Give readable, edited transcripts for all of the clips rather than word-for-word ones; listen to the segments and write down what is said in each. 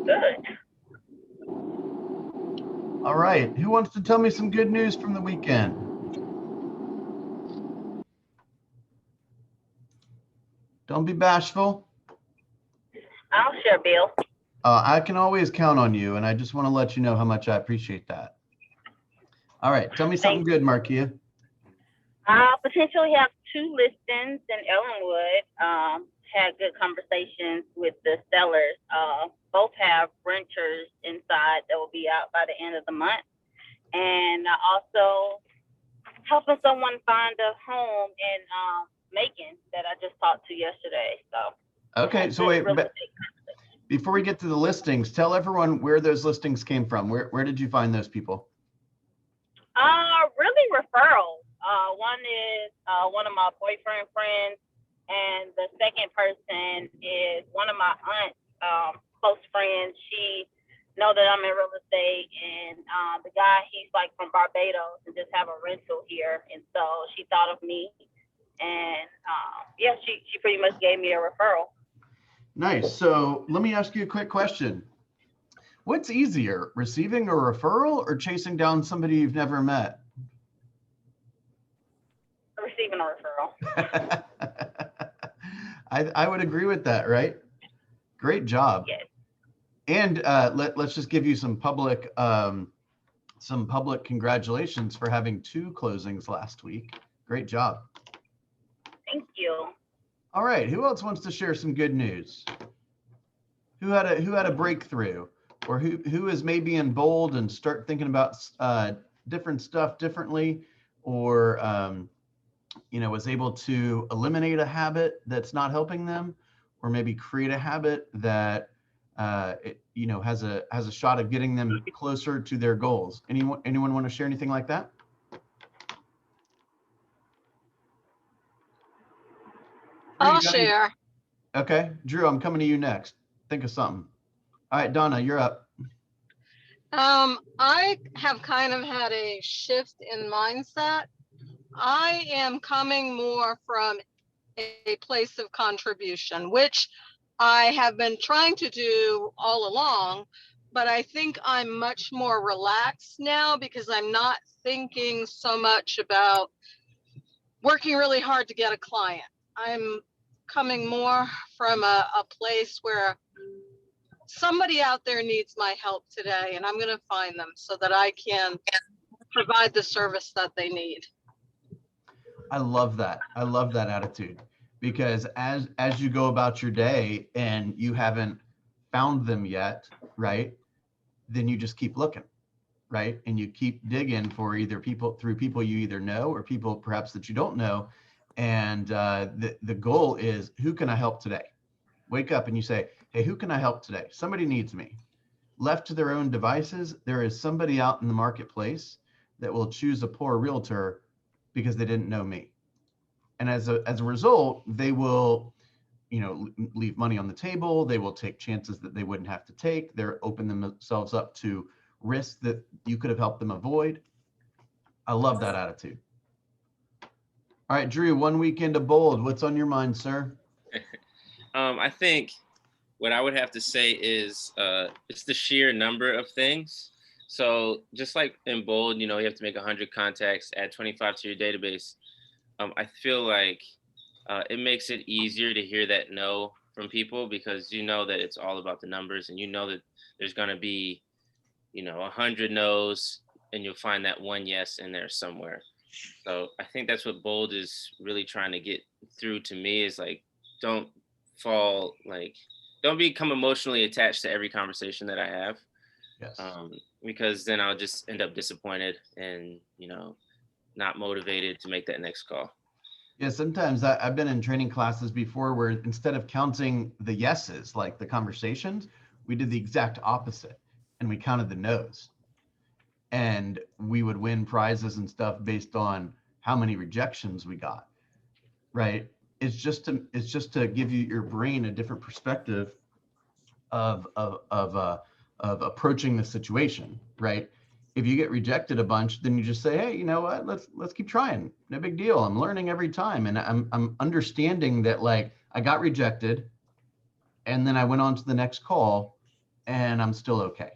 Good. All right. Who wants to tell me some good news from the weekend? Don't be bashful. I'll share, Bill. I can always count on you, and I just want to let you know how much I appreciate that. All right. Tell me something Thanks. good, Markia. Potentially have two listings in Ellenwood. Had good conversations with the sellers. Both have renters inside that will be out by the end of the month. And also helping someone find a home in Macon that I just talked to yesterday. So Okay. So good wait, real estate. before we get to the listings, tell everyone where those listings came from. Where did you find those people? Really referrals. One is one of my boyfriend friends, and the second person is one of my aunt's close friends. She know that I'm in real estate, and the guy, he's like from Barbados and just have a rental here, and so she thought of me, and yeah, she pretty much gave me a referral. Nice. So let me ask you a quick question. What's easier, receiving a referral or chasing down somebody you've never met? Receiving a referral. I would agree with that, right? Great job. Yes. And let's just give you some public congratulations for having two closings last week. Great job. Thank you. All right, who else wants to share some good news? Who had a breakthrough, or who is maybe in bold and start thinking about different stuff differently, or was able to eliminate a habit that's not helping them, or maybe create a habit that has a shot of getting them closer to their goals. Anyone want to share anything like that? I'll share. Okay, Drew, I'm coming to you next. Think of something. All right, Donna, you're up. I have kind of had a shift in mindset. I am coming more from a place of contribution, which I have been trying to do all along, but I think I'm much more relaxed now because I'm not thinking so much about working really hard to get a client. I'm coming more from a place where somebody out there needs my help today, and I'm going to find them so that I can provide the service that they need. I love that. I love that attitude, because as you go about your day and you haven't found them yet, right? Then you just keep looking, right? And you keep digging for either people you either know or people perhaps that you don't know. And the goal is, who can I help today? Wake up and you say, hey, who can I help today? Somebody needs me. Left to their own devices, there is somebody out in the marketplace that will choose a poor realtor because they didn't know me. And as a result, they will, leave money on the table. They will take chances that they wouldn't have to take. They're open themselves up to risks that you could have helped them avoid. I love that attitude. All right, Drew, 1 week into Bold. What's on your mind, sir? I think what I would have to say is it's the sheer number of things. So just like in Bold, you have to make 100 contacts, add 25 to your database. I feel like it makes it easier to hear that no from people, because you know that it's all about the numbers, and you know that there's going to be, 100 no's, and you'll find that one yes in there somewhere. So I think that's what Bold is really trying to get through to me, is like, don't become emotionally attached to every conversation that I have. Yes. Because then I'll just end up disappointed and, not motivated to make that next call. Yeah, sometimes I've been in training classes before where instead of counting the yeses, like the conversations, we did the exact opposite, and we counted the no's. And we would win prizes and stuff based on how many rejections we got, right? It's just to give you your brain a different perspective of approaching the situation, right? If you get rejected a bunch, then you just say, hey, you know what? Let's keep trying. No big deal. I'm learning every time, and I'm understanding that, like, I got rejected, and then I went on to the next call, and I'm still okay,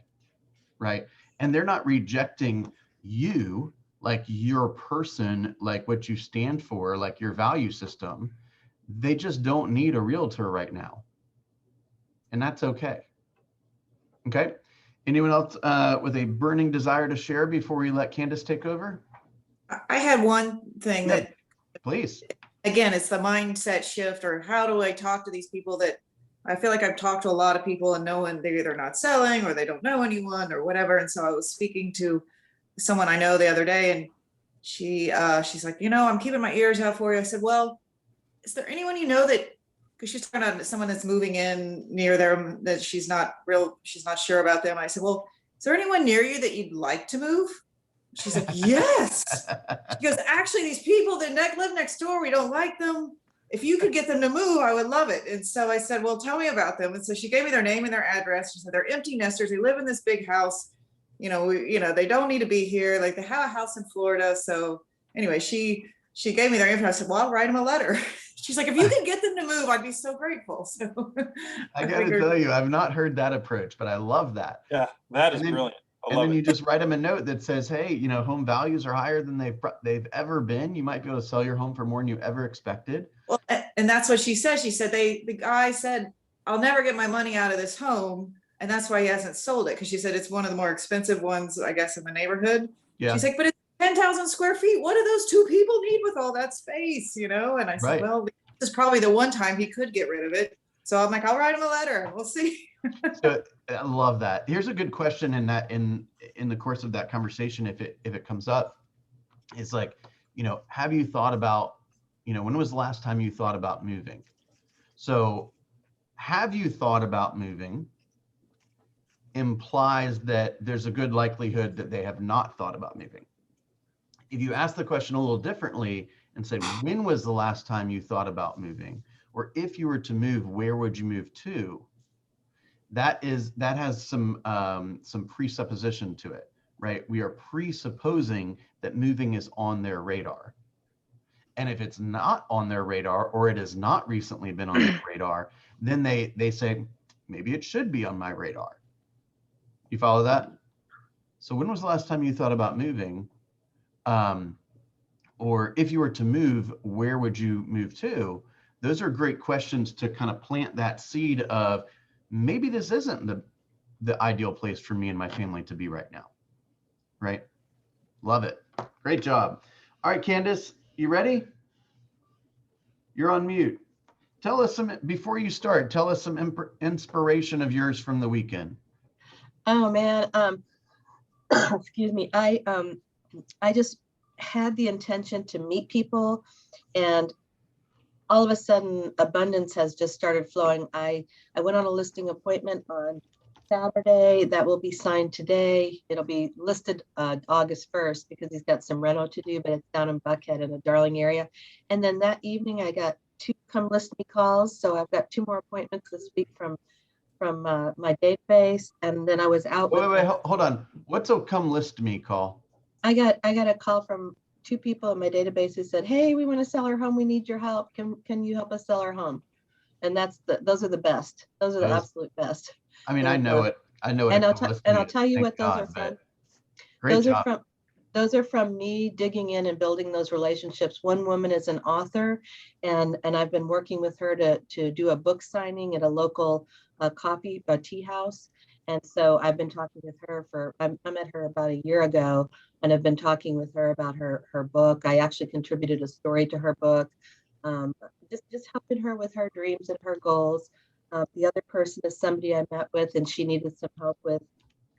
right? And they're not rejecting you, like your person, like what you stand for, like your value system. They just don't need a realtor right now. And that's okay. Okay. Anyone else with a burning desire to share before we let Candace take over? I had one thing Yeah, that, please. again, it's the mindset shift, or how do I talk to these people that I feel like I've talked to a lot of people and no one, they're either not selling or they don't know anyone or whatever. And so I was speaking to someone I know the other day, and she's like, I'm keeping my ears out for you. I said, well, is there anyone you know that, because she's talking about someone that's moving in near them that she's not sure about them. I said, well, is there anyone near you that you'd like to move? She's like, yes. She goes, actually, these people that live next door, we don't like them. If you could get them to move, I would love it. And so I said, well, tell me about them. And so she gave me their name and their address. She said, they're empty nesters. They live in this big house. They don't need to be here. Like, they have a house in Florida. So anyway, she gave me their info. I said, well, I'll write them a letter. She's like, if you can get them to move, I'd be so grateful. So I got to tell you, I've not heard that approach, but I love that. Yeah, that is brilliant. And then you just write them a note that says, hey, home values are higher than they've ever been. You might be able to sell your home for more than you ever expected. Well, and that's what she said. She said the guy said, I'll never get my money out of this home. And that's why he hasn't sold it. Because she said it's one of the more expensive ones, I guess, in the neighborhood. Yeah. She's like, but it's 10,000 square feet. What do those two people need with all that space? And I said, well, this is probably the one time he could get rid of it. So I'm like, I'll write him a letter. We'll see. So I love that. Here's a good question in the course of that conversation, if it comes up, it's like, have you thought about, when was the last time you thought about moving? So have you thought about moving implies that there's a good likelihood that they have not thought about moving. If you ask the question a little differently and say, when was the last time you thought about moving? Or if you were to move, where would you move to? That has some presupposition to it, right? We are presupposing that moving is on their radar. And if it's not on their radar, or it has not recently been on their radar, then they say, maybe it should be on my radar. You follow that? So when was the last time you thought about moving? Or if you were to move, where would you move to? Those are great questions to kind of plant that seed of, maybe this isn't the ideal place for me and my family to be right now, right? Love it. Great job. All right, Candace, you ready? You're on mute. Tell us before you start, tell us some inspiration of yours from the weekend. Oh man, excuse me. I just had the intention to meet people, and all of a sudden abundance has just started flowing. I went on a listing appointment on Saturday that will be signed today. It'll be listed August 1st because he's got some reno to do, but it's down in Buckhead in a Darling area. And then that evening I got 2 come list me calls. So I've got 2 more appointments this week from my database. And then I was out. Wait, hold on. What's a come list me call? I got a call from 2 people in my database who said, hey, we want to sell our home. We need your help. Can you help us sell our home? And those are the best. Those are the absolute best. I mean, I know it. And I'll tell you what those are from. Those are from me digging in and building those relationships. One woman is an author, and I've been working with her to do a book signing at a local tea house. And so I've been talking with her I met her about a year ago, and I've been talking with her about her book. I actually contributed a story to her book, just helping her with her dreams and her goals. The other person is somebody I met with, and she needed some help with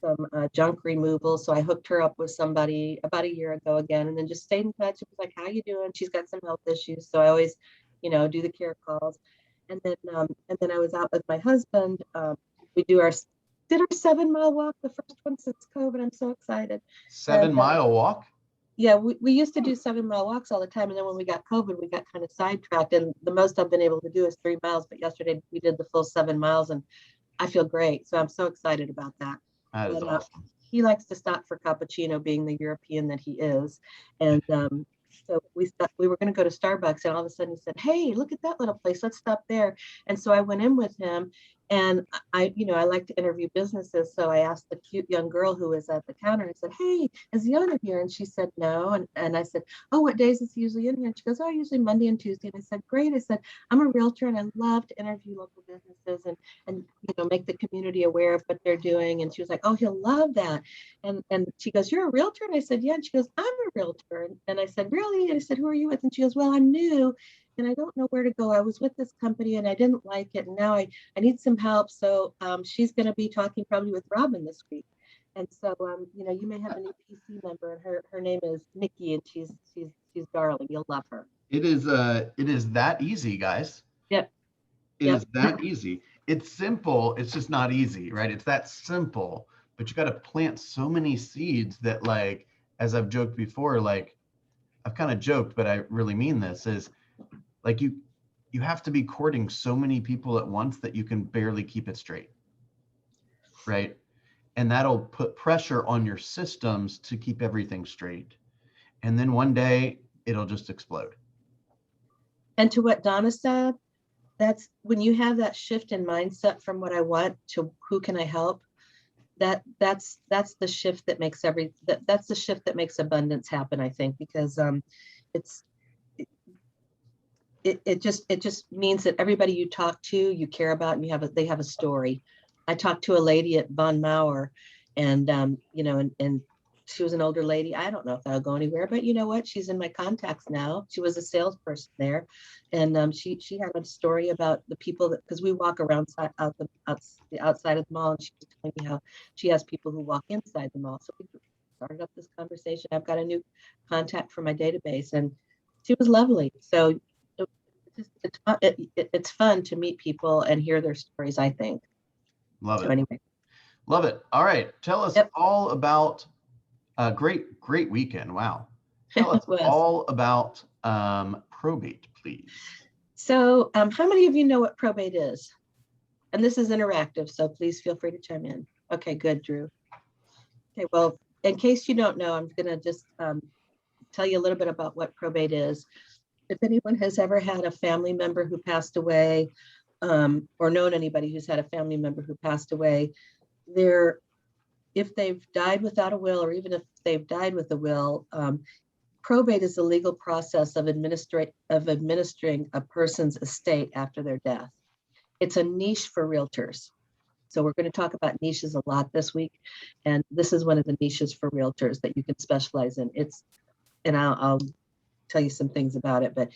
some junk removal. So I hooked her up with somebody about a year ago again, and then just stayed in touch. It was like, how you doing? She's got some health issues. So I always, do the care calls. And then I was out with my husband. We did our 7-mile walk, the first one since COVID. I'm so excited. 7-mile walk? Yeah, we used to do 7-mile walks all the time. And then when we got COVID, we got kind of sidetracked. And the most I've been able to do is 3 miles. But yesterday we did the full 7 miles, and I feel great. So I'm so excited about that. That is awesome. He likes to stop for cappuccino, being the European that he is. And so we were going to go to Starbucks, and all of a sudden he said, hey, look at that little place. Let's stop there. And so I went in with him, And I like to interview businesses. So I asked the cute young girl who was at the counter, I said, hey, is the owner here? And she said, no. And I said, oh, what days is he usually in here? And she goes, oh, usually Monday and Tuesday. And I said, great. I said, I'm a realtor and I love to interview local businesses and make the community aware of what they're doing. And she was like, oh, he'll love that. And she goes, you're a realtor? And I said, yeah. And she goes, I'm a realtor. And I said, really? And I said, who are you with? And she goes, well, I'm new and I don't know where to go. I was with this company and I didn't like it. And now I need some help. So she's going to be talking probably with Robin this week. And so, you may have a new PC member and her name is Nikki and she's darling. You'll love her. It is that easy, guys. Yep. It is that easy. It's simple. It's just not easy, right? It's that simple, but you got to plant so many seeds that, like, as I've joked before, like I've kind of joked, but I really mean this, is like you have to be courting so many people at once that you can barely keep it straight, right? And that'll put pressure on your systems to keep everything straight. And then one day it'll just explode. And to what Donna said, that's when you have that shift in mindset from what I want to who can I help, that's the shift that makes that's the shift that makes abundance happen, I think, because it just means that everybody you talk to, you care about, and they have a story. I talked to a lady at Von Mauer, and and she was an older lady. I don't know if that'll go anywhere, but you know what? She's in my contacts now. She was a salesperson there, and she had a story about the people that, because we walk around the outside of the mall, and she was telling me how she has people who walk inside the mall. So we started up this conversation. I've got a new contact for my database, and she was lovely. So it's fun to meet people and hear their stories, I think. Love so it. Anyway. Love it. All right. Tell us all about great weekend. Wow. Tell us all about probate, please. So how many of you know what probate is? And this is interactive, so please feel free to chime in. Okay, good, Drew. Okay, well, in case you don't know, I'm going to just tell you a little bit about what probate is. If anyone has ever had a family member who passed away, or known anybody who's had a family member who passed away, if they've died without a will, or even if they've died with a will, probate is the legal process of administering a person's estate after their death. It's a niche for realtors. So we're going to talk about niches a lot this week, and this is one of the niches for realtors that you can specialize in. I'll tell you some things about it, but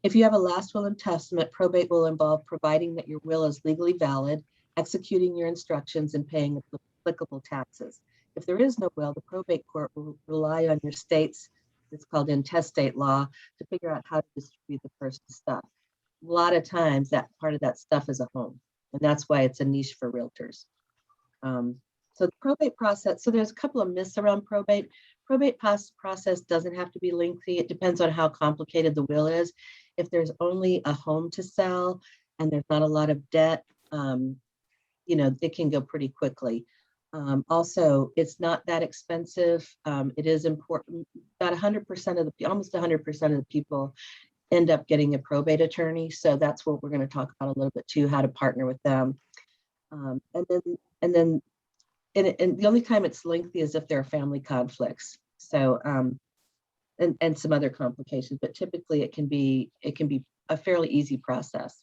if you have a last will and testament, probate will involve providing that your will is legally valid, executing your instructions, and paying applicable taxes. If there is no will, the probate court will rely on your state's, it's called intestate law, to figure out how to distribute the person's stuff. A lot of times that part of that stuff is a home, and that's why it's a niche for realtors. So the probate process, so there's a couple of myths around probate. Probate process doesn't have to be lengthy. It depends on how complicated the will is. If there's only a home to sell and there's not a lot of debt, it can go pretty quickly. Also, it's not that expensive. It is important. About almost 100% of the people end up getting a probate attorney. So that's what we're going to talk about a little bit too, how to partner with them. And the only time it's lengthy is if there are family conflicts. So, and some other complications, but typically it can be a fairly easy process.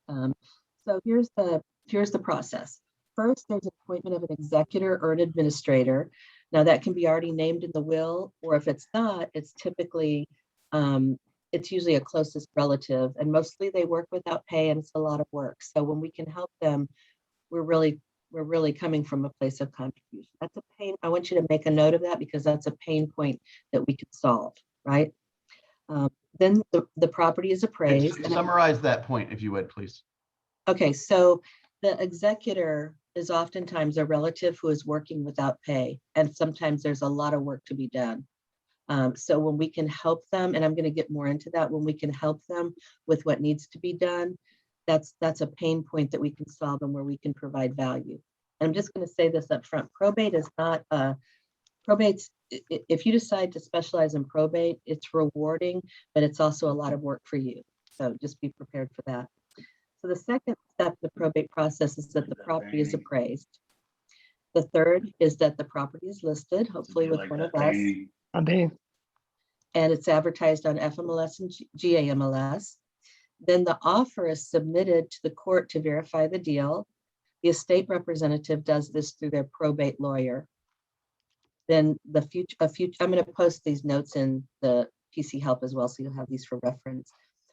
So here's the process. First, there's an appointment of an executor or an administrator. Now that can be already named in the will, or if it's not, it's typically, it's usually a closest relative, and mostly they work without pay, and it's a lot of work. So when we can help them, we're really coming from a place of contribution. That's a pain. I want you to make a note of that because that's a pain point that we can solve, right? Then the property is appraised. Summarize that point, if you would, please. Okay, so the executor is oftentimes a relative who is working without pay, and sometimes there's a lot of work to be done. So when we can help them, and I'm going to get more into that, when we can help them with what needs to be done, that's a pain point that we can solve and where we can provide value. And I'm just going to say this up front. Probate is not probate's, if you decide to specialize in probate, it's rewarding, but it's also a lot of work for you. So just be prepared for that. So the second step in the probate process is that the property is appraised. The third is that the property is listed, hopefully with one of us, and it's advertised on FMLS and GAMLS. Then the offer is submitted to the court to verify the deal. The estate representative does this through their probate lawyer. Then I'm going to post these notes in the PC help as well, so you'll have these for reference.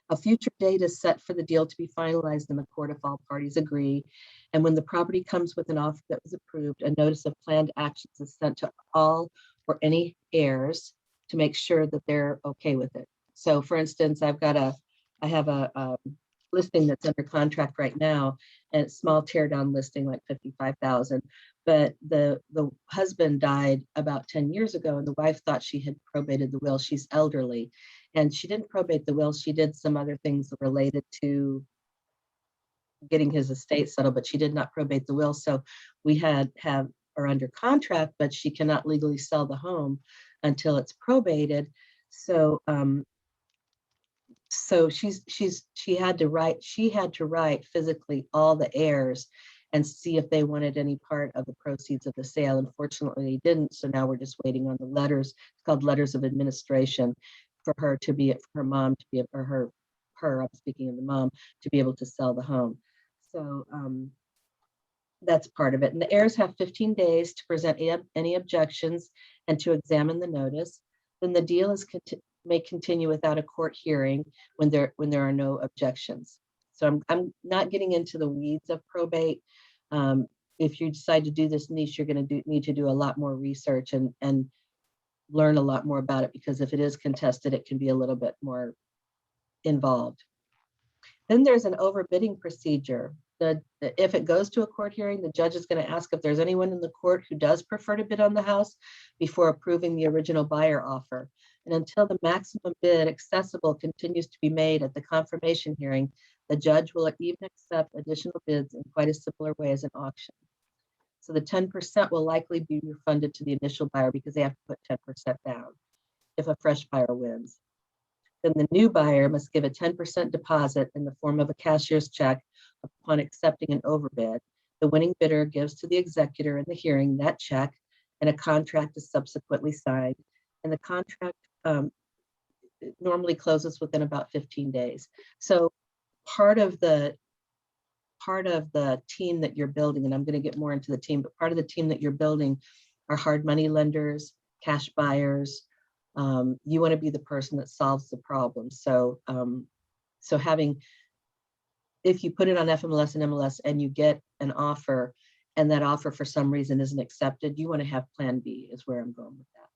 A future date is set for the deal to be finalized in the court if all parties agree. And when the property comes with an offer that was approved, a notice of planned actions is sent to all or any heirs to make sure that they're okay with it. So for instance, I have a listing that's under contract right now, and it's small tear down listing, like 55,000. But the husband died about 10 years ago, and the wife thought she had probated the will. She's elderly, and she didn't probate the will. She did some other things related to getting his estate settled, but she did not probate the will. So we are under contract, but she cannot legally sell the home until it's probated. So she had to write physically all the heirs and see if they wanted any part of the proceeds of the sale. Unfortunately, they didn't. So now we're just waiting on the letters. It's called letters of administration for her to be, for her mom to be, or her, I'm speaking of the mom, to be able to sell the home. So that's part of it. And the heirs have 15 days to present any objections and to examine the notice. Then the deal may continue without a court hearing when there are no objections. So I'm not getting into the weeds of probate. If you decide to do this niche, you're going to need to do a lot more research and learn a lot more about it, because if it is contested, it can be a little bit more involved. Then there's an overbidding procedure. If it goes to a court hearing, the judge is going to ask if there's anyone in the court who does prefer to bid on the house before approving the original buyer offer. And until the maximum bid accessible continues to be made at the confirmation hearing, the judge will even accept additional bids in quite a similar way as an auction. So the 10% will likely be refunded to the initial buyer because they have to put 10% down if a fresh buyer wins. Then the new buyer must give a 10% deposit in the form of a cashier's check upon accepting an overbid. The winning bidder gives to the executor in the hearing that check, and a contract is subsequently signed. And the contract normally closes within about 15 days. So part of the team that you're building, and I'm going to get more into the team, but part of the team that you're building are hard money lenders, cash buyers. You want to be the person that solves the problem. So if you put it on FMLS and MLS and you get an offer, and that offer for some reason isn't accepted, you want to have plan B, is where I'm going with that.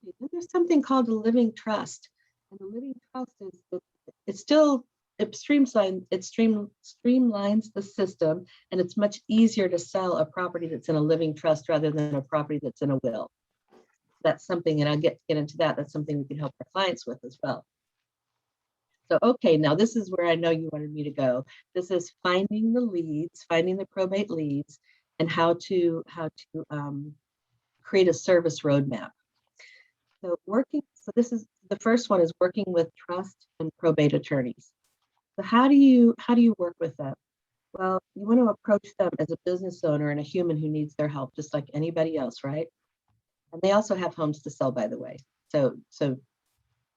Okay, then there's something called a living trust. And the living trust it streamlines the system, and it's much easier to sell a property that's in a living trust rather than a property that's in a will. That's something, and I'll get into that. That's something we can help our clients with as well. So, okay, now this is where I know you wanted me to go. This is finding the leads, finding the probate leads, and how to create a service roadmap. So this is the first one, is working with trust and probate attorneys. So how do you work with them? Well, you want to approach them as a business owner and a human who needs their help, just like anybody else, right? And they also have homes to sell, by the way. So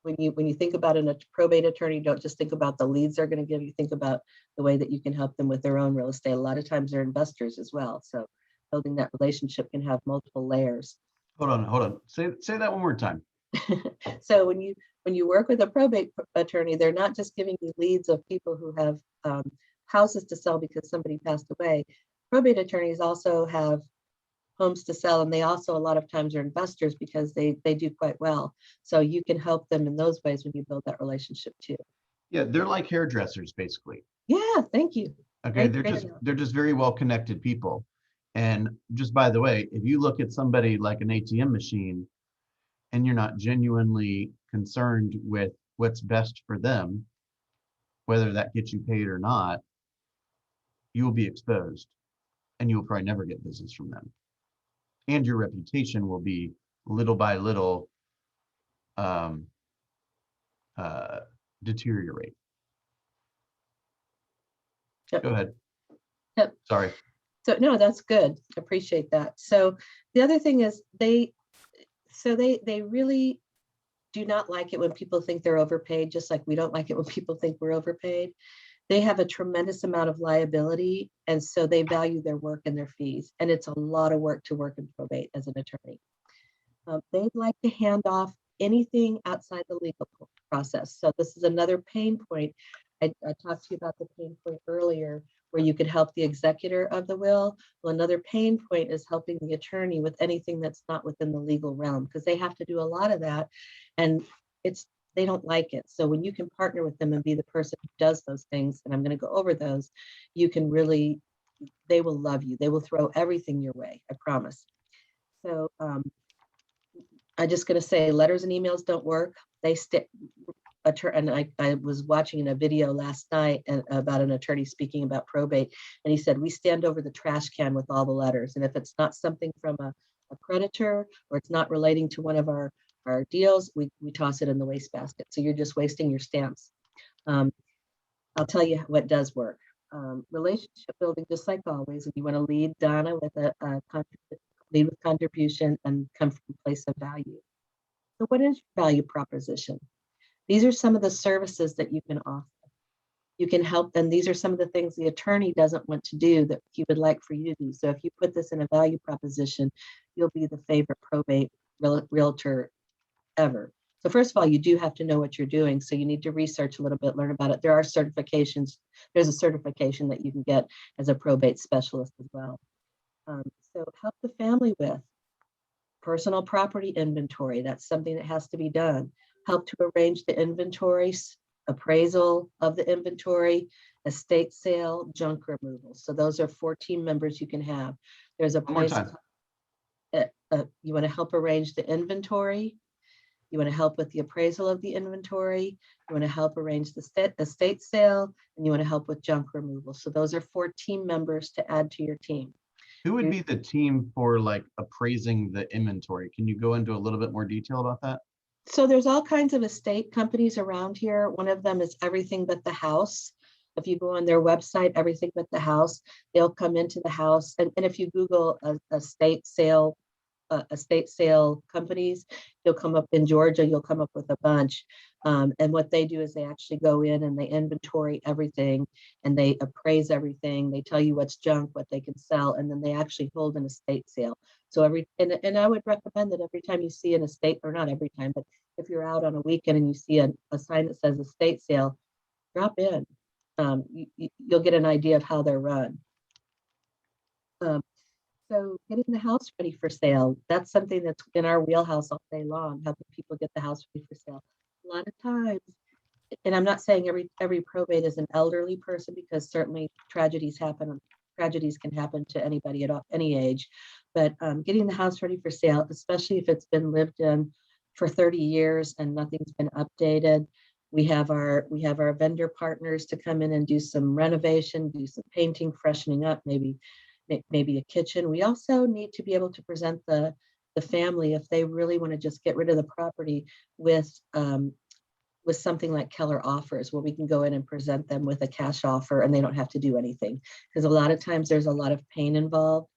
when you think about a probate attorney, don't just think about the leads they're going to give you. Think about the way that you can help them with their own real estate. A lot of times they're investors as well. So building that relationship can have multiple layers. Hold on. Say that one more time. So when you work with a probate attorney, they're not just giving you leads of people who have houses to sell because somebody passed away. Probate attorneys also have homes to sell, and they also a lot of times are investors because they do quite well. So you can help them in those ways when you build that relationship too. Yeah, they're like hairdressers, basically. Yeah, thank you. Okay, they're just very well connected people. And just by the way, if you look at somebody like an ATM machine and you're not genuinely concerned with what's best for them, whether that gets you paid or not, you will be exposed, and you'll probably never get business from them. And your reputation will be little by little deteriorate. Go ahead. Yep. Sorry. So no, that's good. Appreciate that. So the other thing is they really do not like it when people think they're overpaid, just like we don't like it when people think we're overpaid. They have a tremendous amount of liability, and so they value their work and their fees. And it's a lot of work to work in probate as an attorney. They'd like to hand off anything outside the legal process. So this is another pain point. I talked to you about the pain point earlier, where you could help the executor of the will. Well, another pain point is helping the attorney with anything that's not within the legal realm, because they have to do a lot of that, and they don't like it. So when you can partner with them and be the person who does those things, and I'm going to go over those, you can really, they will love you. They will throw everything your way, I promise. So I'm just going to say letters and emails don't work. They stick. And I was watching a video last night about an attorney speaking about probate, and he said, we stand over the trash can with all the letters. And if it's not something from a creditor, or it's not relating to one of our deals, we toss it in the wastebasket. So you're just wasting your stamps. I'll tell you what does work. Relationship building, just like always, if you want to lead Donna with lead with contribution and come from a place of value. So what is your value proposition? These are some of the services that you can offer. You can help, and these are some of the things the attorney doesn't want to do that he would like for you to do. So if you put this in a value proposition, you'll be the favorite probate realtor ever. So first of all, you do have to know what you're doing. So you need to research a little bit, learn about it. There are certifications. There's a certification that you can get as a probate specialist as well. So help the family with personal property inventory. That's something that has to be done. Help to arrange the inventories, appraisal of the inventory, estate sale, junk removal. So those are 4 team members you can have. There's a place. You want to help arrange the inventory. You want to help with the appraisal of the inventory. You want to help arrange the estate sale, and you want to help with junk removal. So those are 4 team members to add to your team. Who would be the team for like appraising the inventory? Can you go into a little bit more detail about that? So there's all kinds of estate companies around here. One of them is Everything But the House. If you go on their website, Everything But the House, they'll come into the house. And if you Google estate sale companies, you'll come up in Georgia, you'll come up with a bunch. And what they do is they actually go in and they inventory everything, and they appraise everything. They tell you what's junk, what they can sell, and then they actually hold an estate sale. So and I would recommend that every time you see an estate, or not every time, but if you're out on a weekend and you see a sign that says estate sale, drop in. You'll get an idea of how they're run. So getting the house ready for sale, that's something that's in our wheelhouse all day long, helping people get the house ready for sale. A lot of times, and I'm not saying every probate is an elderly person, because certainly tragedies can happen to anybody at any age, but getting the house ready for sale, especially if it's been lived in for 30 years and nothing's been updated. We have our vendor partners to come in and do some renovation, do some painting, freshening up, maybe a kitchen. We also need to be able to present the family, if they really want to just get rid of the property, with something like Keller offers, where we can go in and present them with a cash offer and they don't have to do anything. Because a lot of times there's a lot of pain involved,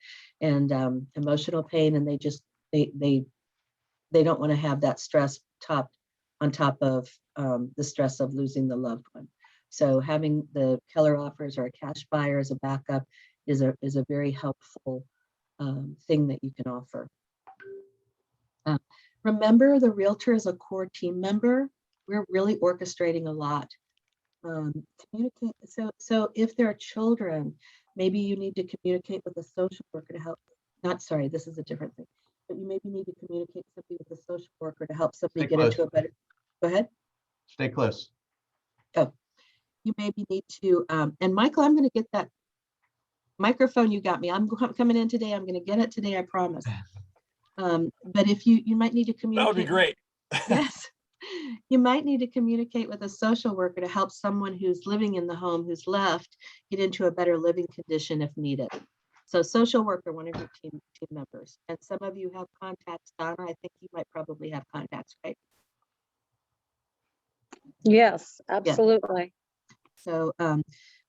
and emotional pain, and they don't want to have that stress on top of the stress of losing the loved one. So having the Keller offers or a cash buyer as a backup is a very helpful thing that you can offer. Remember, the realtor is a core team member. We're really orchestrating a lot. Communicate. So if there are children, maybe you need to communicate with a social worker to help. This is a different thing. But you maybe need to communicate something with a social worker to help somebody get into a better. Go ahead. Stay close. Oh, you maybe need to. And Michael, I'm going to get that microphone you got me. I'm coming in today. I'm going to get it today, I promise. But if you might need to communicate. That would be great. Yes. You might need to communicate with a social worker to help someone who's living in the home, who's left, get into a better living condition if needed. So social worker, one of your team members. And some of you have contacts. Donna, I think you might probably have contacts, right? Yes, absolutely. Yeah. So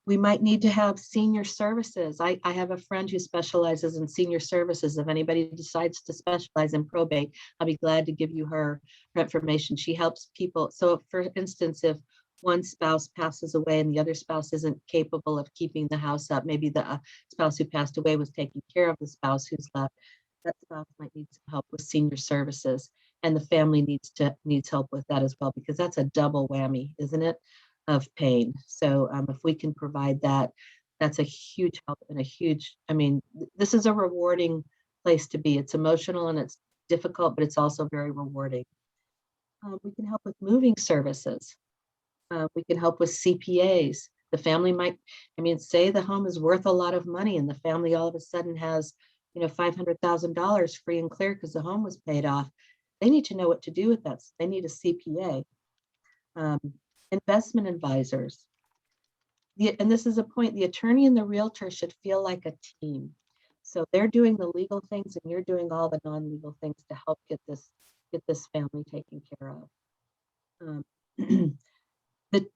We might need to have senior services. I have a friend who specializes in senior services. If anybody decides to specialize in probate, I'll be glad to give you her information. She helps people. So for instance, if one spouse passes away and the other spouse isn't capable of keeping the house up, maybe the spouse who passed away was taking care of the spouse who's left, that spouse might need some help with senior services. And the family needs help with that as well, because that's a double whammy, isn't it, of pain. So if we can provide that, that's a huge help and a huge, I mean, this is a rewarding place to be. It's emotional and it's difficult, but it's also very rewarding. We can help with moving services. We can help with CPAs. The family might, I mean, say the home is worth a lot of money and the family all of a sudden has, $500,000 free and clear because the home was paid off. They need to know what to do with that. So they need a CPA. Investment advisors. And this is a point, the attorney and the realtor should feel like a team. So they're doing the legal things and you're doing all the non-legal things to help get this family taken care of.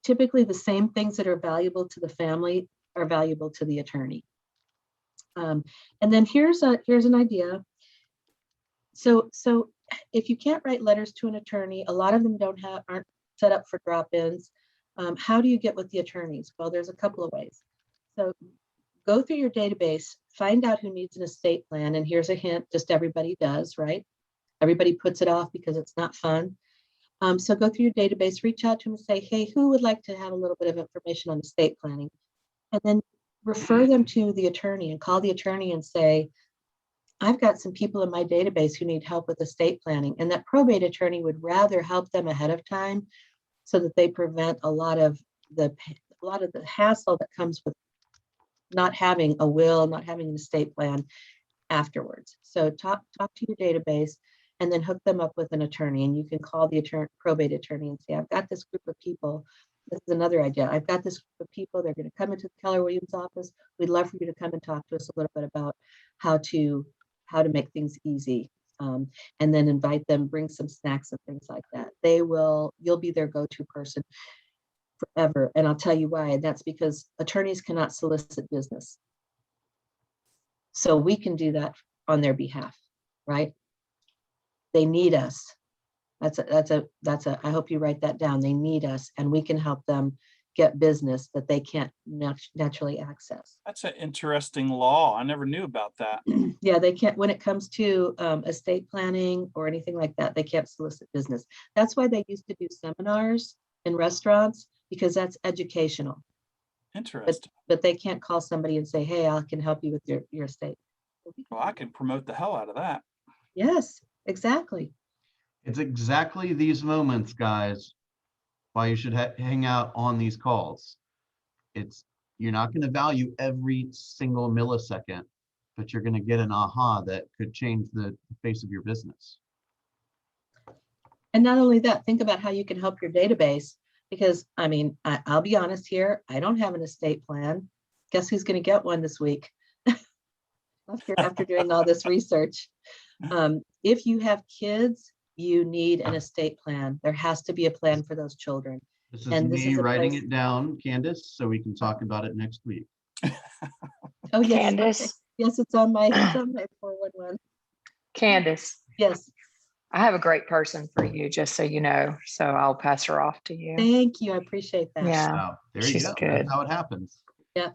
Typically the same things that are valuable to the family are valuable to the attorney. And then here's an idea. So if you can't write letters to an attorney, a lot of them aren't set up for drop-ins. How do you get with the attorneys? Well, there's a couple of ways. So go through your database, find out who needs an estate plan. And here's a hint, just everybody does, right? Everybody puts it off because it's not fun. So go through your database, reach out to them and say, hey, who would like to have a little bit of information on estate planning? And then refer them to the attorney and call the attorney and say, I've got some people in my database who need help with estate planning. And that probate attorney would rather help them ahead of time so that they prevent a lot of the hassle that comes with not having a will, not having an estate plan afterwards. So talk to your database and then hook them up with an attorney. And you can call the probate attorney and say, I've got this group of people. This is another idea. I've got this group of people. They're going to come into the Keller Williams office. We'd love for you to come and talk to us a little bit about how to make things easy. And then invite them, bring some snacks and things like that. You'll be their go-to person forever. And I'll tell you why. And that's because attorneys cannot solicit business. So we can do that on their behalf, right? They need us. I hope you write that down. They need us and we can help them get business that they can't naturally access. That's an interesting law. I never knew about that. Yeah, they can't, when it comes to estate planning or anything like that, they can't solicit business. That's why they used to do seminars in restaurants, because that's educational. Interesting. But they can't call somebody and say, hey, I can help you with your estate. Well, I can promote the hell out of that. Yes, exactly. It's exactly these moments, guys, why you should hang out on these calls. You're not going to value every single millisecond, but you're going to get an aha that could change the face of your business. And not only that, think about how you can help your database, because I mean, I'll be honest here, I don't have an estate plan. Guess who's going to get one this week? after doing all this research. If you have kids, you need an estate plan. There has to be a plan for those children. This is me writing it down, Candace, so we can talk about it next week. Oh, yes. Candace. Okay. Yes, it's on my 411. Candace, Yes. I have a great person for you, just so you know. So I'll pass her off to you. Thank you. I appreciate that. Yeah. Wow, there she's you go. good. That's how it happens. Yeah.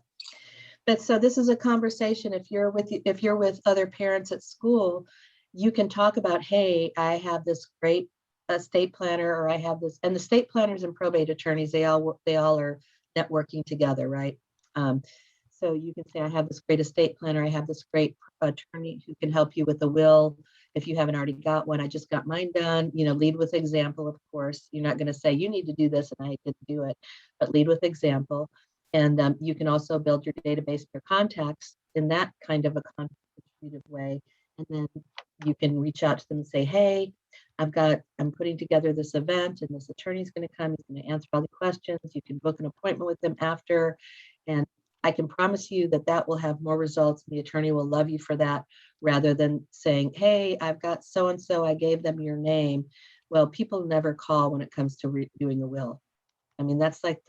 But so this is a conversation. If you're with other parents at school, you can talk about, hey, I have this great estate planner, or I have this, and the estate planners and probate attorneys, they all are networking together, right? So you can say, I have this great estate planner, I have this great attorney who can help you with the will. If you haven't already got one, I just got mine done. Lead with example, of course. You're not going to say, you need to do this and I didn't do it, but lead with example. And you can also build your database, your contacts in that kind of a consultative way. And then you can reach out to them and say, hey, I'm putting together this event and this attorney's going to come. He's going to answer all the questions. You can book an appointment with them after. And I can promise you that will have more results. The attorney will love you for that, rather than saying, hey, I've got so-and-so, I gave them your name. Well, people never call when it comes to doing a will. I mean, that's like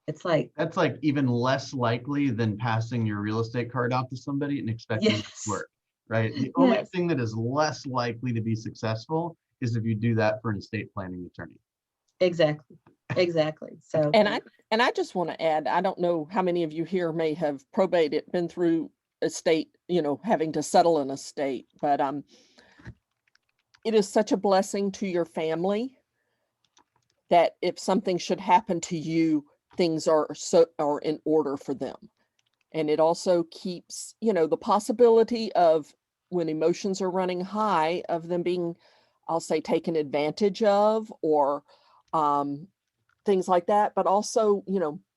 It's like, That's like even less likely than passing your real estate card out to somebody and expecting it to yes, work, right? The only yes, thing that is less likely to be successful is if you do that for an estate planning attorney. exactly, exactly. So, And I just want to add, I don't know how many of you here may have probated, been through estate, having to settle an estate, but it is such a blessing to your family that if something should happen to you, things are in order for them. And it also keeps, the possibility of, when emotions are running high, of them being, I'll say, taken advantage of, or things like that. But also,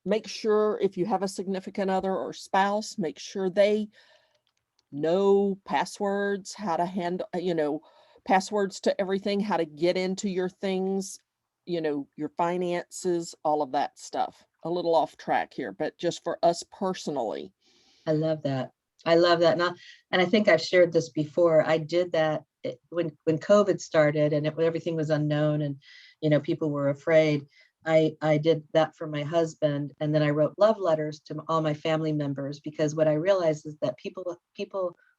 make sure if you have a significant other or spouse, make sure they know passwords, how to handle, passwords to everything, how to get into your things, your finances, all of that stuff. A little off track here, but just for us personally. I love that. I love that. And I think I've shared this before. I did that when COVID started and everything was unknown and, people were afraid. I did that for my husband. And then I wrote love letters to all my family members, because what I realized is that people,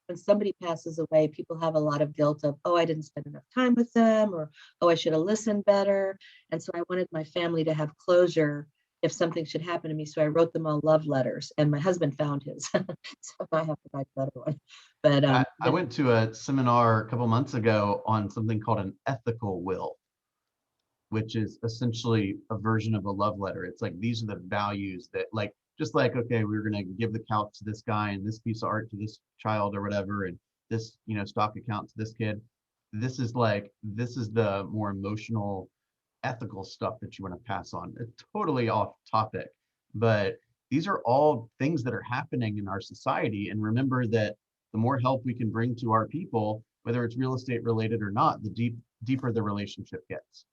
when somebody passes away, people have a lot of guilt of, oh, I didn't spend enough time with them, or, oh, I should have listened better. And so I wanted my family to have closure if something should happen to me. So I wrote them all love letters, and my husband found his. So I have to write another one. But I went to a seminar a couple months ago on something called an ethical will, which is essentially a version of a love letter. It's like, these are the values that, like, just like, okay, we're going to give the couch to this guy and this piece of art to this child or whatever, and this, stock account to this kid. This is the more emotional, ethical stuff that you want to pass on. It's totally off topic, but these are all things that are happening in our society. And remember that the more help we can bring to our people, whether it's real estate related or not, the deeper the relationship gets.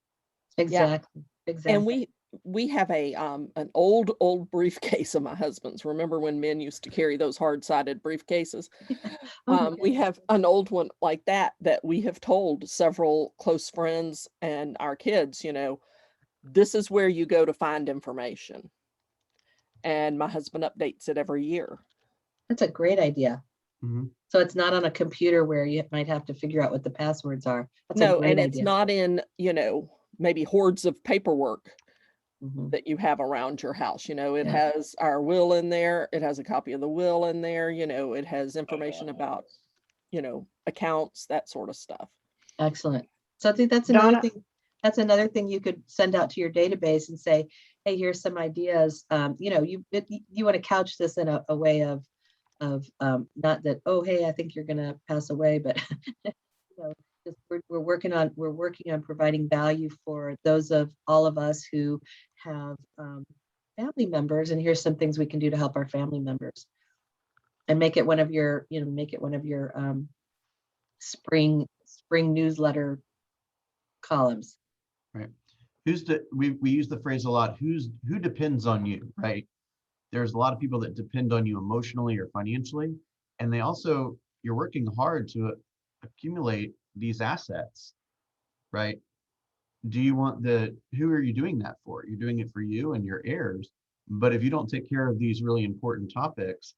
exactly, exactly. And we have an old briefcase of my husband's. Remember when men used to carry those hard-sided briefcases? Oh, We have an old one like that we have told several close friends and our kids, this is where you go to find information. And my husband updates it every year. that's a great idea. Mm-hmm. So it's not on a computer where you might have to figure out what the passwords are. That's a No, great and it's idea. not in, maybe hordes of paperwork Mhm. that you have around your house. It Yeah. has our will in there. It has a copy of the will in there. It has information about, accounts, that sort of stuff. Excellent. So I think that's another thing. That's another thing you could send out to your database and say, hey, here's some ideas. You want to couch this in a way of not that, oh, hey, I think you're going to pass away, but just we're working on providing value for those of all of us who have family members, and here's some things we can do to help our family members, and make it one of your spring newsletter columns. Right. We use the phrase a lot, who depends on you, right? There's a lot of people that depend on you emotionally or financially, and you're working hard to accumulate these assets, right? Who are you doing that for? You're doing it for you and your heirs. But if you don't take care of these really important topics,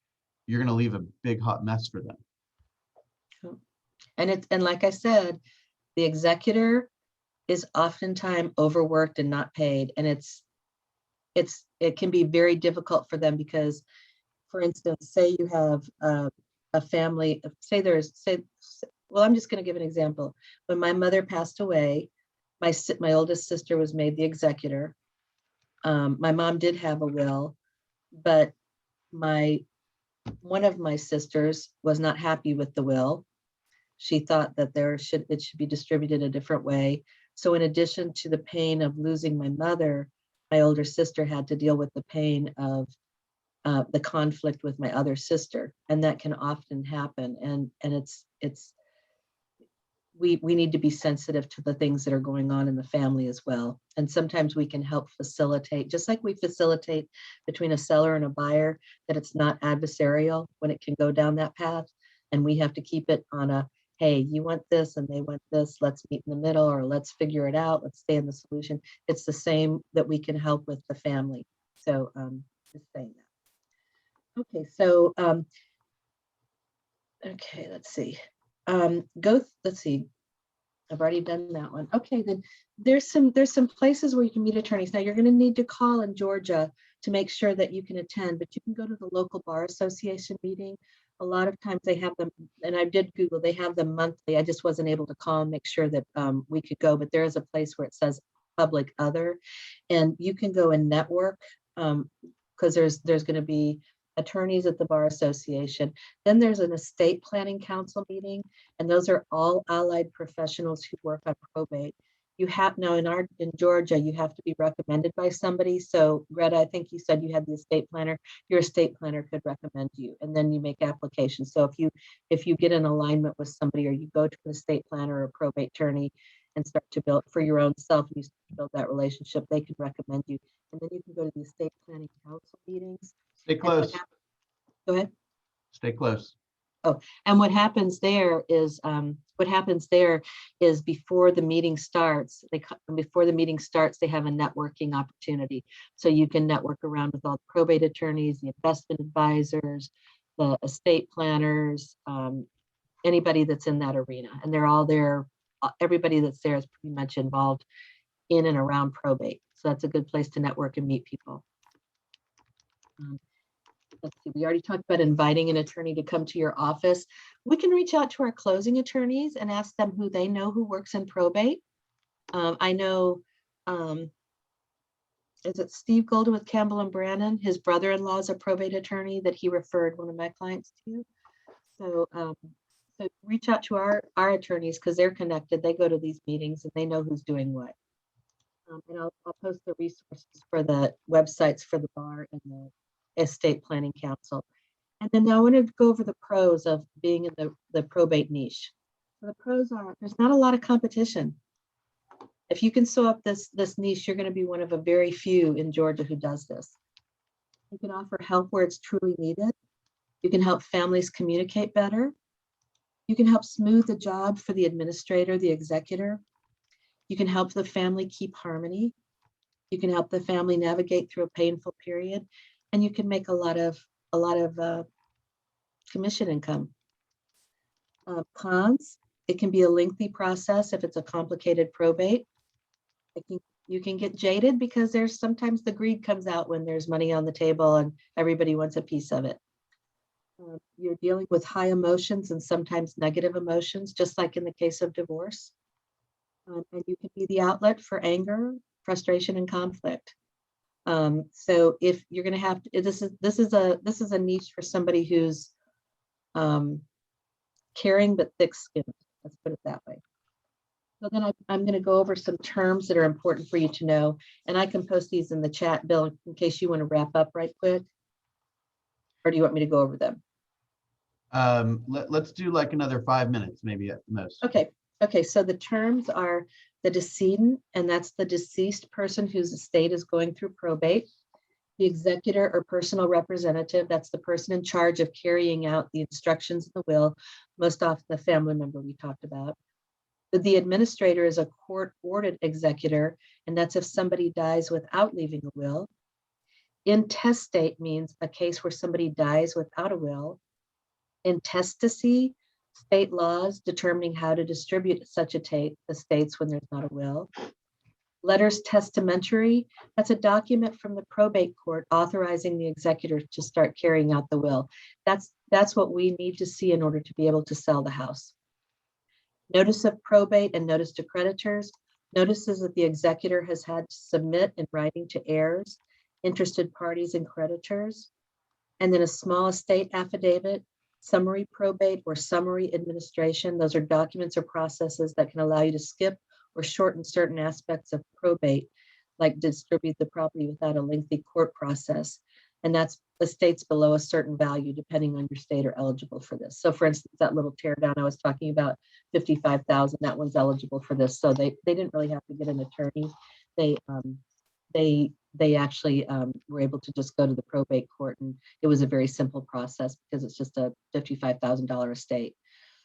you're going to leave a big hot mess for them. And like I said, the executor is oftentimes overworked and not paid, and it can be very difficult for them because, for instance, say you have a family, well, I'm just going to give an example. When my mother passed away, my oldest sister was made the executor. My mom did have a will, but one of my sisters was not happy with the will. She thought that it should be distributed a different way. So in addition to the pain of losing my mother, my older sister had to deal with the pain of the conflict with my other sister, and that can often happen. And we need to be sensitive to the things that are going on in the family as well. And sometimes we can help facilitate, just like we facilitate between a seller and a buyer, that it's not adversarial when it can go down that path. And we have to keep it on a, hey, you want this and they want this, let's meet in the middle, or let's figure it out, let's stay in the solution. It's the same that we can help with the family. So just saying that. Okay, so okay, let's see. Let's see. I've already done that one. Okay, then there's some places where you can meet attorneys. Now you're going to need to call in Georgia to make sure that you can attend, but you can go to the local bar association meeting. A lot of times they have them, and I did Google, they have them monthly. I just wasn't able to call and make sure that we could go, but there is a place where it says public other, and you can go and network because there's going to be attorneys at the bar association. Then there's an estate planning council meeting, and those are all allied professionals who work on probate. You have now in Georgia, you have to be recommended by somebody. So Greta, I think you said you had the estate planner. Your estate planner could recommend you, and then you make applications. So if you get in alignment with somebody, or you go to an estate planner or a probate attorney and start to build for your own self, and you start to build that relationship, they can recommend you, and then you can go to the estate planning council meetings. Stay close. Go ahead. Stay close. Oh, and what happens there is before the meeting starts, they have a networking opportunity. So you can network around with all the probate attorneys, the investment advisors, the estate planners, anybody that's in that arena, and they're all there. Everybody that's there is pretty much involved in and around probate. So that's a good place to network and meet people. Let's see, we already talked about inviting an attorney to come to your office. We can reach out to our closing attorneys and ask them who they know who works in probate. I know, is it Steve Golden with Campbell and Brannon? His brother-in-law is a probate attorney that he referred one of my clients to. So, so reach out to our attorneys because they're connected. They go to these meetings and they know who's doing what. And I'll post the resources for the websites for the bar and the estate planning council. And then I want to go over the pros of being in the probate niche. So the pros are there's not a lot of competition. If you can sew up this niche, you're going to be one of a very few in Georgia who does this. You can offer help where it's truly needed. You can help families communicate better. You can help smooth the job for the administrator, the executor. You can help the family keep harmony. You can help the family navigate through a painful period, and you can make a lot of commission income. Cons, it can be a lengthy process if it's a complicated probate. You can get jaded because there's sometimes the greed comes out when there's money on the table and everybody wants a piece of it. You're dealing with high emotions and sometimes negative emotions, just like in the case of divorce. And you can be the outlet for anger, frustration, and conflict. So if you're going to have to, this is a niche for somebody who's caring but thick-skinned. Let's put it that way. So then I'm going to go over some terms that are important for you to know, and I can post these in the chat, Bill, in case you want to wrap up right quick. Or do you want me to go over them? Let's do like another 5 minutes, maybe at the most. Okay. So the terms are the decedent, and that's the deceased person whose estate is going through probate. The executor or personal representative, that's the person in charge of carrying out the instructions of the will, most often the family member we talked about. The administrator is a court-ordered executor, and that's if somebody dies without leaving a will. Intestate means a case where somebody dies without a will. Intestacy, state laws determining how to distribute such estates when there's not a will. Letters testamentary, that's a document from the probate court authorizing the executor to start carrying out the will. That's what we need to see in order to be able to sell the house. Notice of probate and notice to creditors. Notices that the executor has had to submit in writing to heirs, interested parties, and creditors. And then a small estate affidavit, summary probate, or summary administration. Those are documents or processes that can allow you to skip or shorten certain aspects of probate, like distribute the property without a lengthy court process. And that's estates below a certain value, depending on your state, are eligible for this. So for instance, that little tear down I was talking about, 55,000, that one's eligible for this. So they didn't really have to get an attorney. They actually were able to just go to the probate court, and it was a very simple process because it's just a $55,000 estate.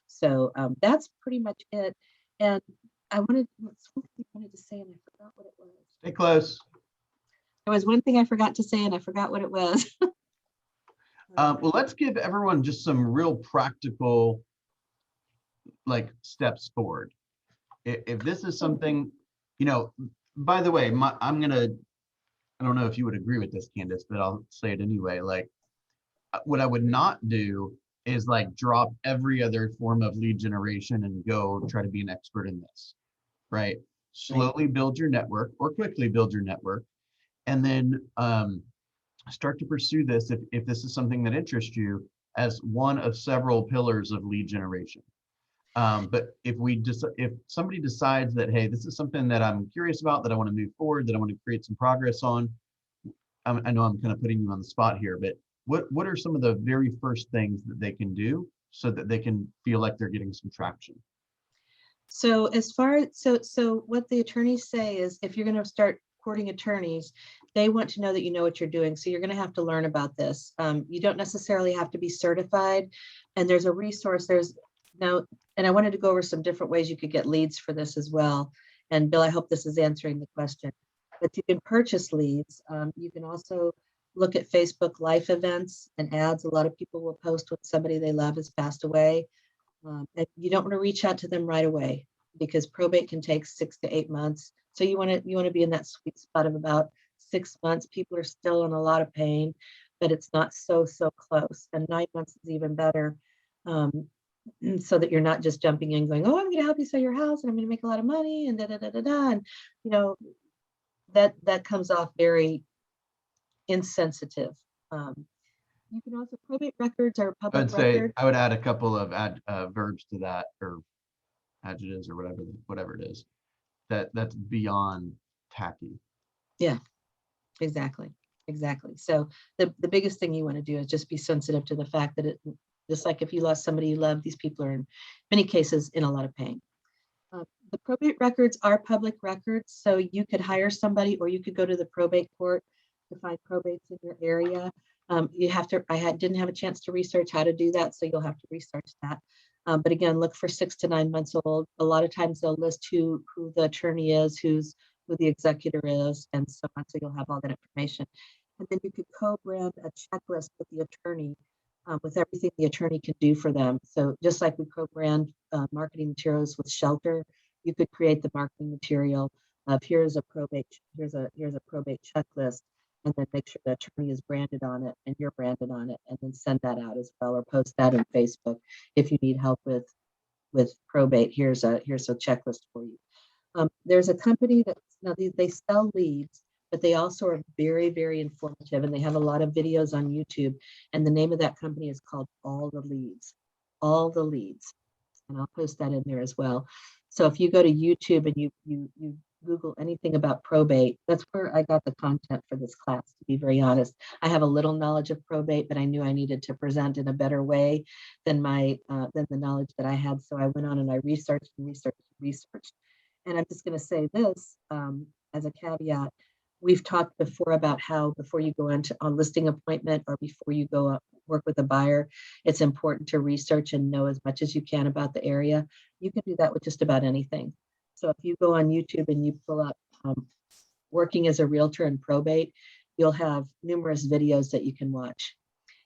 So that's pretty much it. And I wanted to say, and I forgot what it was. Stay close. There was one thing I forgot to say and I forgot what it was. Well, let's give everyone just some real practical like steps forward. If this is something, you know, by the way, I don't know if you would agree with this, Candace, but I'll say it anyway. Like, what I would not do is like drop every other form of lead generation and go try to be an expert in this, right? Slowly build your network or quickly build your network, and then start to pursue this if this is something that interests you as one of several pillars of lead generation. But if somebody decides that, hey, this is something that I'm curious about, that I want to move forward, that I want to create some progress on, I know I'm kind of putting you on the spot here, but what are some of the very first things that they can do so that they can feel like they're getting some traction? So so what the attorneys say is, if you're going to start courting attorneys, they want to know that you know what you're doing. So you're going to have to learn about this. You don't necessarily have to be certified. And there's a resource. And I wanted to go over some different ways you could get leads for this as well. And Bill, I hope this is answering the question. But you can purchase leads. You can also look at Facebook life events and ads. A lot of people will post when somebody they love has passed away. And you don't want to reach out to them right away, because probate can take 6 to 8 months. So you want to be in that sweet spot of about 6 months. People are still in a lot of pain, but it's not so close. And 9 months is even better, so that you're not just jumping in going, oh, I'm going to help you sell your house and I'm going to make a lot of money and da da da da da. And you know, that comes off very insensitive. You can also, probate records are public I'd say record. I would add a couple of verbs to that, or adjectives, or whatever it is. That's beyond tacky. Yeah, exactly. So the biggest thing you want to do is just be sensitive to the fact that it, just like if you lost somebody you love, these people are in many cases in a lot of pain. The probate records are public records, so you could hire somebody or you could go to the probate court to find probates in your area. You have to, didn't have a chance to research how to do that, so you'll have to research that. But again, look for 6 to 9 months old. A lot of times they'll list who the attorney is, who the executor is, and so on, so you'll have all that information. And then you could co-brand a checklist with the attorney, with everything the attorney can do for them. So just like we co-brand marketing materials with Shelter, you could create the marketing material of here's a probate checklist, and then make sure the attorney is branded on it and you're branded on it, and then send that out as well, or post that in Facebook. If you need help with probate, here's a checklist for you. There's a company that, now they sell leads, but they also are very, very informative, and they have a lot of videos on YouTube. And the name of that company is called All the Leads. And I'll post that in there as well. So if you go to YouTube and you Google anything about probate, that's where I got the content for this class, to be very honest. I have a little knowledge of probate, but I knew I needed to present in a better way than the knowledge that I had. So I went on and I researched. And I'm just going to say this as a caveat. We've talked before about how before you go into a listing appointment or before you go up, work with a buyer, it's important to research and know as much as you can about the area. You can do that with just about anything. So if you go on YouTube and you pull up working as a realtor in probate, you'll have numerous videos that you can watch,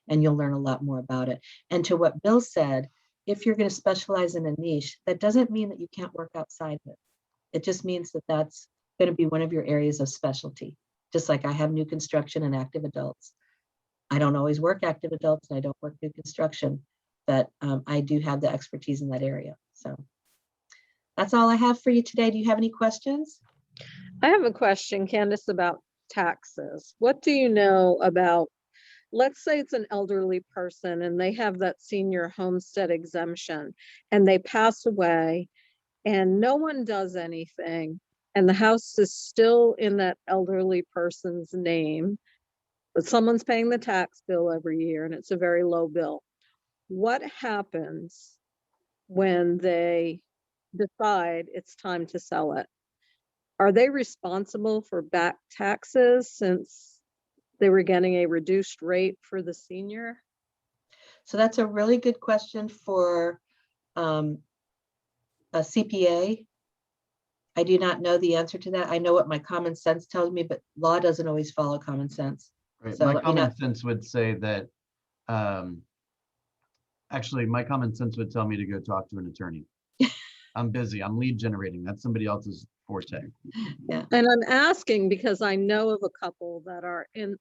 and you'll learn a lot more about it. And to what Bill said, if you're going to specialize in a niche, that doesn't mean that you can't work outside of it. It just means that that's going to be one of your areas of specialty. Just like I have new construction and active adults. I don't always work active adults and I don't work new construction, but I do have the expertise in that area. So that's all I have for you today. Do you have any questions? I have a question, Candace, about taxes. What do you know about, let's say it's an elderly person and they have that senior homestead exemption and they pass away and no one does anything, and the house is still in that elderly person's name, but someone's paying the tax bill every year and it's a very low bill. What happens when they decide it's time to sell it? Are they responsible for back taxes since they were getting a reduced rate for the senior? So that's a really good question for a CPA. I do not know the answer to that. I know what my common sense tells me, but law doesn't always follow common sense. Right. So My let me know. common sense would say that, actually, my common sense would tell me to go talk to an attorney. I'm busy. I'm lead generating. That's somebody else's forte. And I'm asking because I know of a couple that are in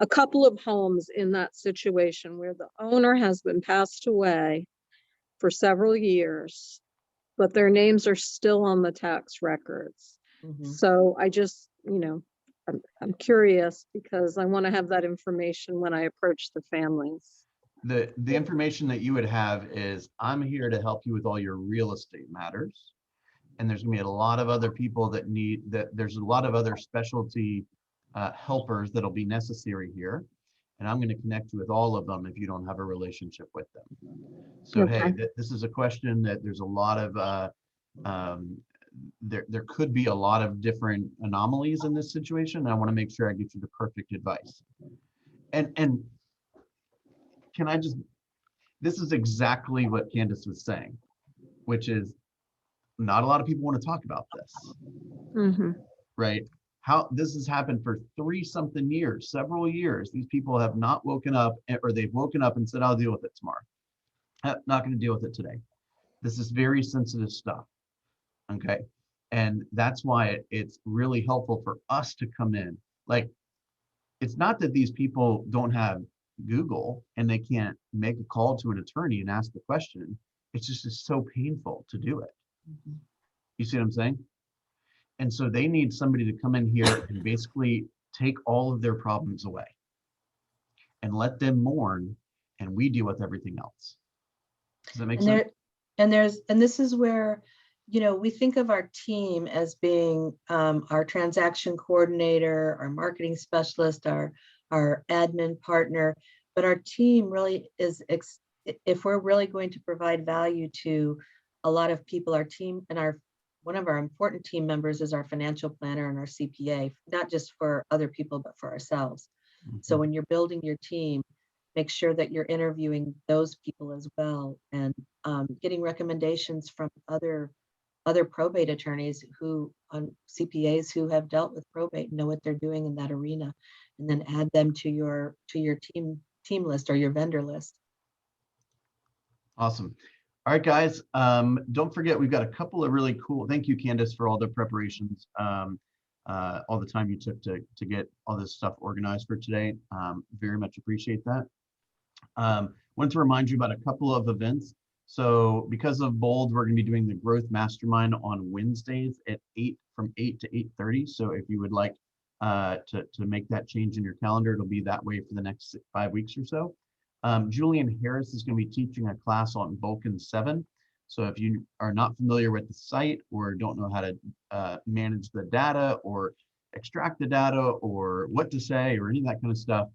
a couple of homes in that situation where the owner has been passed away for several years, but their names are still on the tax records. Mhm. So I just, I'm curious because I want to have that information when I approach the families. The information that you would have is, I'm here to help you with all your real estate matters. And there's gonna be a lot of other people that there's a lot of other specialty helpers that'll be necessary here. And I'm gonna connect you with all of them if you don't have a relationship with them. So, hey, this is a question that there's a lot of, there could be a lot of different anomalies in this situation. I wanna make sure I get you the perfect advice. And can I just, this is exactly what Candace was saying, which is not a lot of people want to talk about this, right? How this has happened for 3-something years, several years. These people have not woken up, or they've woken up and said, I'll deal with it tomorrow. Not going to deal with it today. This is very sensitive stuff. Okay. And that's why it's really helpful for us to come in. Like, it's not that these people don't have Google and they can't make a call to an attorney and ask the question. It's just so painful to do it. You see what I'm saying? And so they need somebody to come in here and basically take all of their problems away and let them mourn, and we deal with everything else. Does that make sense? And this is where, we think of our team as being our transaction coordinator, our marketing specialist, our admin partner, but our team really is, if we're really going to provide value to a lot of people, our team and one of our important team members is our financial planner and our CPA, not just for other people, but for ourselves. So when you're building your team, make sure that you're interviewing those people as well, and getting recommendations from other probate attorneys CPAs who have dealt with probate, know what they're doing in that arena, and then add them to your team list or your vendor list. Awesome. All right, guys. Don't forget, we've got a couple of really cool. Thank you, Candace, for all the preparations, all the time you took to get all this stuff organized for today. Very much appreciate that. Wanted to remind you about a couple of events. So because of Bold, we're going to be doing the Growth Mastermind on Wednesdays at from 8 to 8:30. So if you would like to make that change in your calendar, it'll be that way for the next 5 weeks or so. Julian Harris is going to be teaching a class on Vulcan 7. So if you are not familiar with the site or don't know how to manage the data or extract the data or what to say or any of that kind of stuff,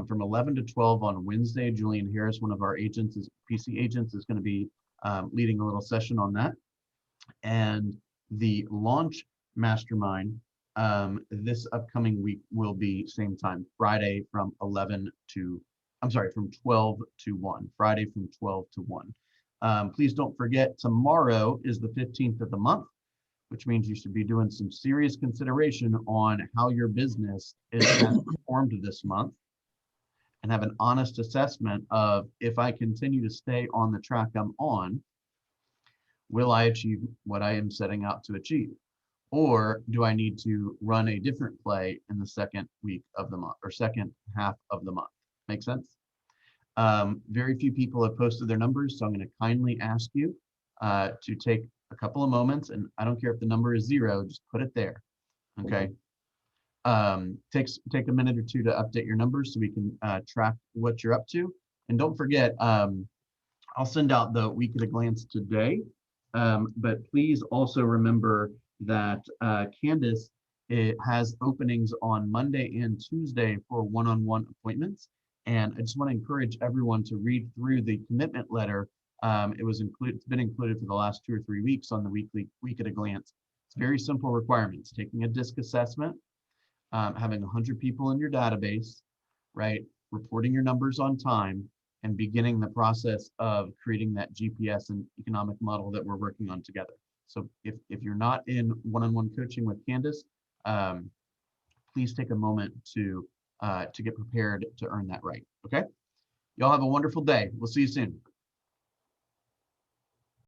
from 11 to 12 on Wednesday, Julian Harris, one of our agents, PC agents, is going to be leading a little session on that. And the launch mastermind this upcoming week will be same time, Friday from 12 to 1, Friday from 12 to 1. Please don't forget, tomorrow is the 15th of the month, which means you should be doing some serious consideration on how your business has performed this month, and have an honest assessment of, if I continue to stay on the track I'm on, will I achieve what I am setting out to achieve? Or do I need to run a different play in the second week of the month or second half of the month? Make sense? Very few people have posted their numbers, so I'm going to kindly ask you to take a couple of moments, and I don't care if the number is 0, just put it there, okay? Take a minute or two to update your numbers so we can track what you're up to. And don't forget, I'll send out the week at a glance today, but please also remember that Candace has openings on Monday and Tuesday for one-on-one appointments. And I just want to encourage everyone to read through the commitment letter. It's been included for the last 2 or 3 weeks on the weekly week at a glance. It's very simple requirements: taking a DISC assessment, having 100 people in your database, right? Reporting your numbers on time, and beginning the process of creating that GPS and economic model that we're working on together. So if you're not in one-on-one coaching with Candace, please take a moment to get prepared to earn that right. Okay. Y'all have a wonderful day. We'll see you soon.